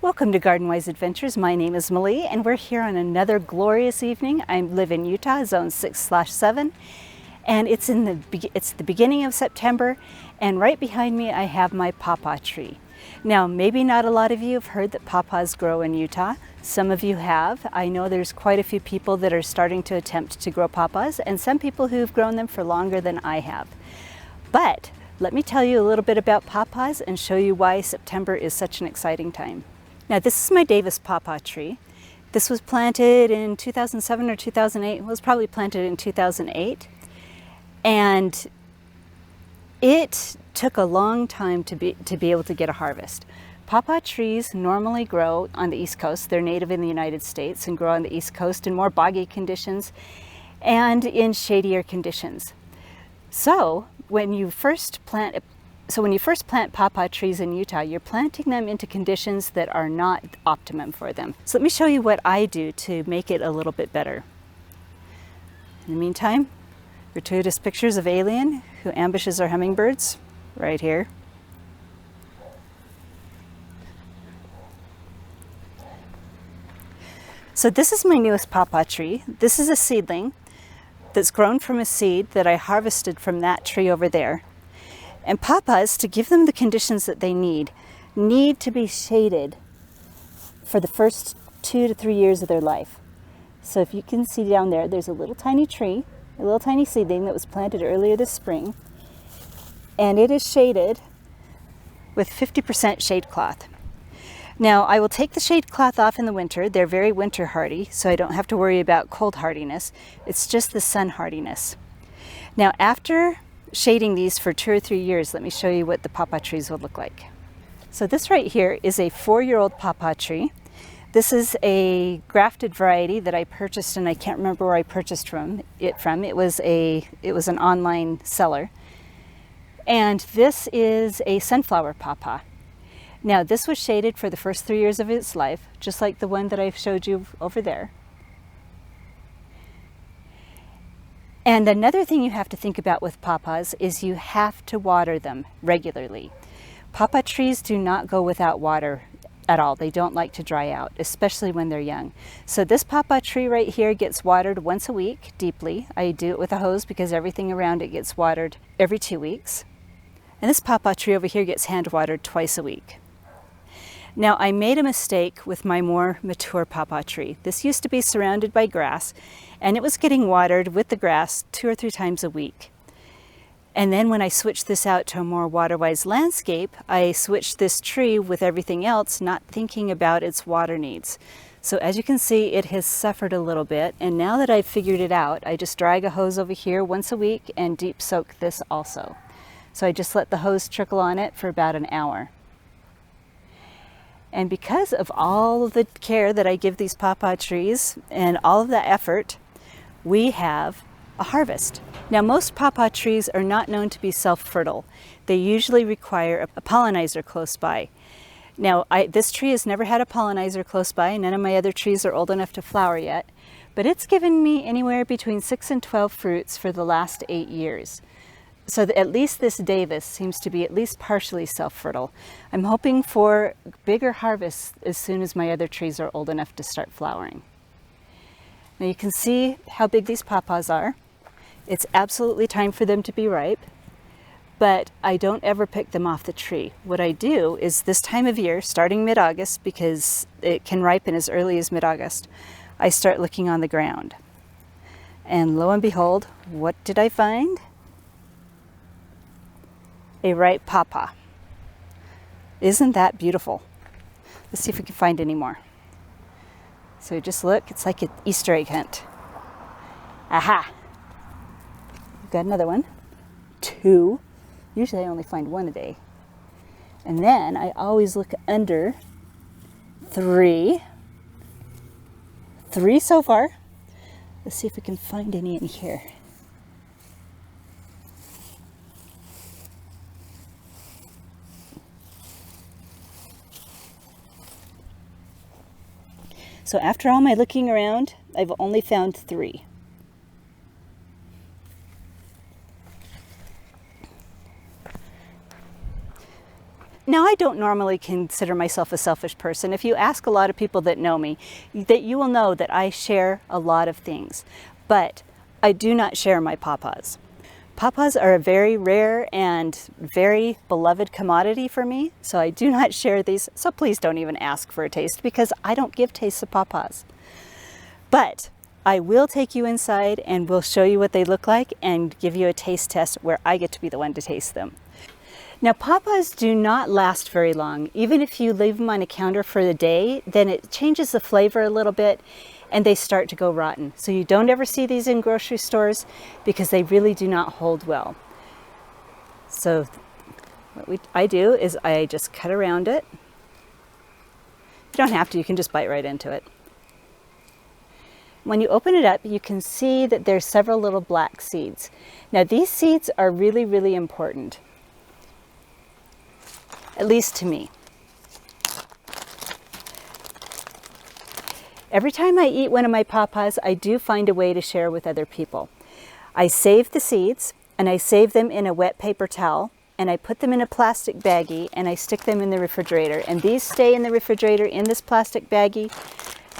Welcome to Garden Wise Adventures. My name is Malie and we're here on another glorious evening. I live in Utah, zone 6/7, and it's the beginning of September, and right behind me I have my Paw Paw tree. Now, maybe not a lot of you have heard that Paw Paws grow in Utah. Some of you have. I know there's quite a few people that are starting to attempt to grow Paw Paws, and some people who've grown them for longer than I have. But let me tell you a little bit about Paw Paws and show you why September is such an exciting time. Now, this is my Davis Paw Paw tree. This was planted in 2007 or 2008. It was probably planted in 2008. And it took a long time to be able to get a harvest. Paw Paw trees normally grow on the East Coast. They're native in the United States and grow on the East Coast in more boggy conditions and in shadier conditions. So when you first plant Paw Paw trees in Utah, you're planting them into conditions that are not optimum for them. So let me show you what I do to make it a little bit better. In the meantime, gratuitous pictures of Alien, who ambushes our hummingbirds, right here. So this is my newest Paw Paw tree. This is a seedling that's grown from a seed that I harvested from that tree over there. And Paw Paws, to give them the conditions that they need to be shaded for the first 2 to 3 years of their life. So if you can see down there, there's a little tiny tree, a little tiny seedling that was planted earlier this spring, and it is shaded with 50% shade cloth. Now, I will take the shade cloth off in the winter. They're very winter hardy, so I don't have to worry about cold hardiness. It's just the sun hardiness. Now, after shading these for 2 or 3 years, let me show you what the Paw Paw trees will look like. So this right here is a 4-year-old Paw Paw tree. This is a grafted variety that I purchased, and I can't remember where I purchased it from. It was an online seller. And this is a sunflower Paw Paw. Now, this was shaded for the first 3 years of its life, just like the one that I showed you over there. And another thing you have to think about with Paw Paws is you have to water them regularly. Paw Paw trees do not go without water at all. They don't like to dry out, especially when they're young. So this Paw Paw tree right here gets watered once a week, deeply. I do it with a hose because everything around it gets watered every 2 weeks. And this Paw Paw tree over here gets hand watered twice a week. Now, I made a mistake with my more mature Paw Paw tree. This used to be surrounded by grass, and it was getting watered with the grass 2 or 3 times a week. And then when I switched this out to a more water-wise landscape, I switched this tree with everything else, not thinking about its water needs. So as you can see, it has suffered a little bit, and now that I've figured it out, I just drag a hose over here once a week and deep soak this also. So I just let the hose trickle on it for about an hour. And because of all of the care that I give these Paw Paw trees and all of the effort, we have a harvest. Now, most Paw Paw trees are not known to be self-fertile. They usually require a pollinizer close by. Now, this tree has never had a pollinizer close by. None of my other trees are old enough to flower yet, but it's given me anywhere between 6 and 12 fruits for the last 8 years. So at least this Davis seems to be at least partially self-fertile. I'm hoping for bigger harvests as soon as my other trees are old enough to start flowering. Now you can see how big these Paw Paws are. It's absolutely time for them to be ripe, but I don't ever pick them off the tree. What I do is this time of year, starting mid-August, because it can ripen as early as mid-August, I start looking on the ground. And lo and behold, what did I find? A ripe Paw Paw. Isn't that beautiful? Let's see if we can find any more. So just look, it's like an Easter egg hunt. Aha! We've got another one. 2. Usually I only find 1 a day. And then I always look under. 3. 3 so far. Let's see if we can find any in here. So after all my looking around, I've only found 3. Now, I don't normally consider myself a selfish person. If you ask a lot of people that know me, that you will know that I share a lot of things, but I do not share my Paw Paws. Paw Paws are a very rare and very beloved commodity for me, so I do not share these, so please don't even ask for a taste because I don't give tastes of Paw Paws. But I will take you inside and we'll show you what they look like and give you a taste test where I get to be the one to taste them. Now, Paw Paws do not last very long. Even if you leave them on a counter for the day, then it changes the flavor a little bit and they start to go rotten. So you don't ever see these in grocery stores because they really do not hold well. So what I do is I just cut around it. You don't have to, you can just bite right into it. When you open it up, you can see that there's several little black seeds. Now, these seeds are really, really important, at least to me. Every time I eat one of my Paw Paws, I do find a way to share with other people. I save the seeds and I save them in a wet paper towel and I put them in a plastic baggie and I stick them in the refrigerator. And these stay in the refrigerator in this plastic baggie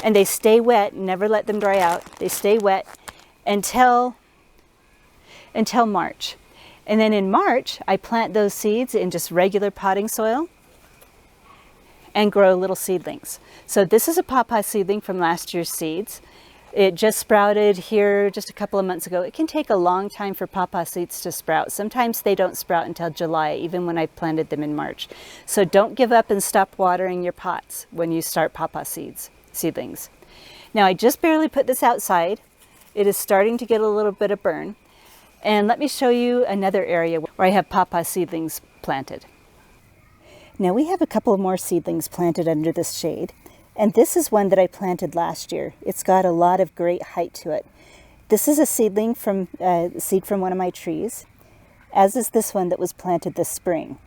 and they stay wet, never let them dry out. They stay wet until March. And then in March, I plant those seeds in just regular potting soil and grow little seedlings. So this is a Paw Paw seedling from last year's seeds. It just sprouted here just a couple of months ago. It can take a long time for Paw Paw seeds to sprout. Sometimes they don't sprout until July, even when I planted them in March. So don't give up and stop watering your pots when you start Paw Paw seedlings. Now, I just barely put this outside. It is starting to get a little bit of burn. And let me show you another area where I have Paw Paw seedlings planted. Now, we have a couple of more seedlings planted under this shade, and this is one that I planted last year. It's got a lot of great height to it. This is a seedling from seed from one of my trees, as is this one that was planted this spring.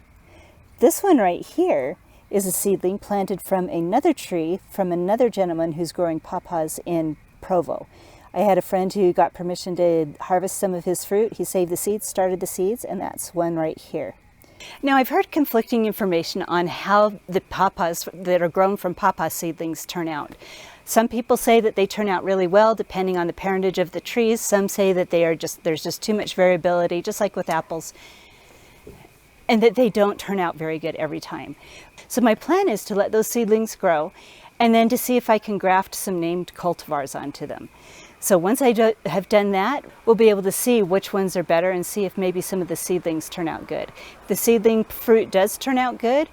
This one right here is a seedling planted from another tree from another gentleman who's growing Paw Paws in Provo. I had a friend who got permission to harvest some of his fruit. He saved the seeds, started the seeds, and that's one right here. Now, I've heard conflicting information on how the Paw Paws that are grown from Paw Paw seedlings turn out. Some people say that they turn out really well depending on the parentage of the trees. Some say that there's just too much variability, just like with apples, and that they don't turn out very good every time. So my plan is to let those seedlings grow and then to see if I can graft some named cultivars onto them. So once I have done that, we'll be able to see which ones are better and see if maybe some of the seedlings turn out good. If the seedling fruit does turn out good,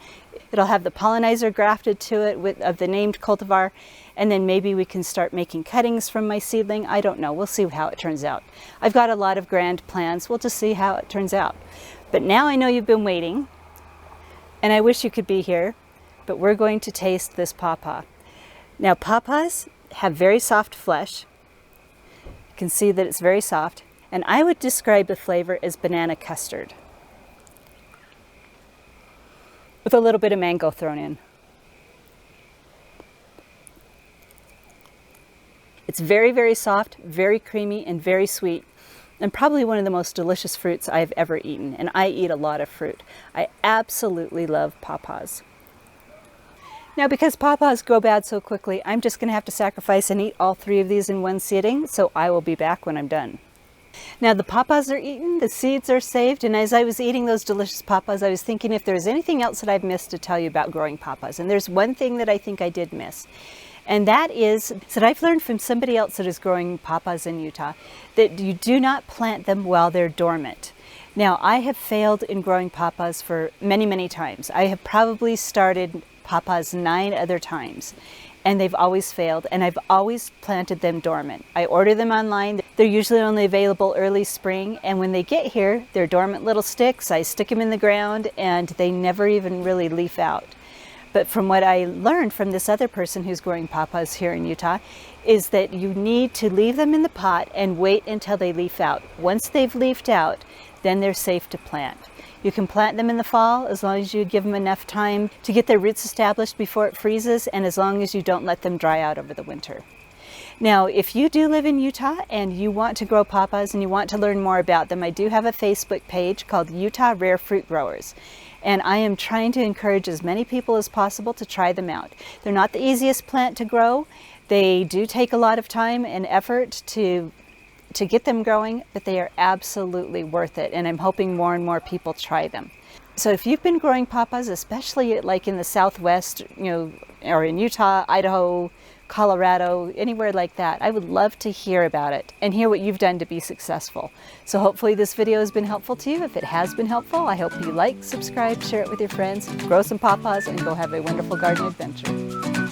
it'll have the pollinizer grafted to it of the named cultivar, and then maybe we can start making cuttings from my seedling. I don't know. We'll see how it turns out. I've got a lot of grand plans. We'll just see how it turns out. But now I know you've been waiting, and I wish you could be here, but we're going to taste this Paw Paw. Now, Paw Paws have very soft flesh. Can see that it's very soft, and I would describe the flavor as banana custard with a little bit of mango thrown in. It's very, very soft, very creamy, and very sweet, and probably one of the most delicious fruits I've ever eaten, and I eat a lot of fruit. I absolutely love Paw Paws. Now, because Paw Paws grow bad so quickly, I'm just going to have to sacrifice and eat all 3 of these in one sitting, so I will be back when I'm done. Now, the Paw Paws are eaten, the seeds are saved, and as I was eating those delicious Paw Paws, I was thinking if there's anything else that I've missed to tell you about growing Paw Paws. And there's one thing that I think I did miss, and that is that I've learned from somebody else that is growing Paw Paws in Utah that you do not plant them while they're dormant. Now, I have failed in growing Paw Paws for many, many times. I have probably started Paw Paws 9 other times, and they've always failed, and I've always planted them dormant. I order them online. They're usually only available early spring, and when they get here, they're dormant little sticks. I stick them in the ground, and they never even really leaf out. But from what I learned from this other person who's growing Paw Paws here in Utah is that you need to leave them in the pot and wait until they leaf out. Once they've leafed out, then they're safe to plant. You can plant them in the fall as long as you give them enough time to get their roots established before it freezes, and as long as you don't let them dry out over the winter. Now, if you do live in Utah and you want to grow Paw Paws and you want to learn more about them, I do have a Facebook page called Utah Rare Fruit Growers. And I am trying to encourage as many people as possible to try them out. They're not the easiest plant to grow. They do take a lot of time and effort to get them growing, but they are absolutely worth it. And I'm hoping more and more people try them. So if you've been growing Paw Paws, especially like in the Southwest, or in Utah, Idaho, Colorado, anywhere like that, I would love to hear about it and hear what you've done to be successful. So hopefully this video has been helpful to you. If it has been helpful, I hope you like, subscribe, share it with your friends, grow some Paw Paws, and go have a wonderful garden adventure.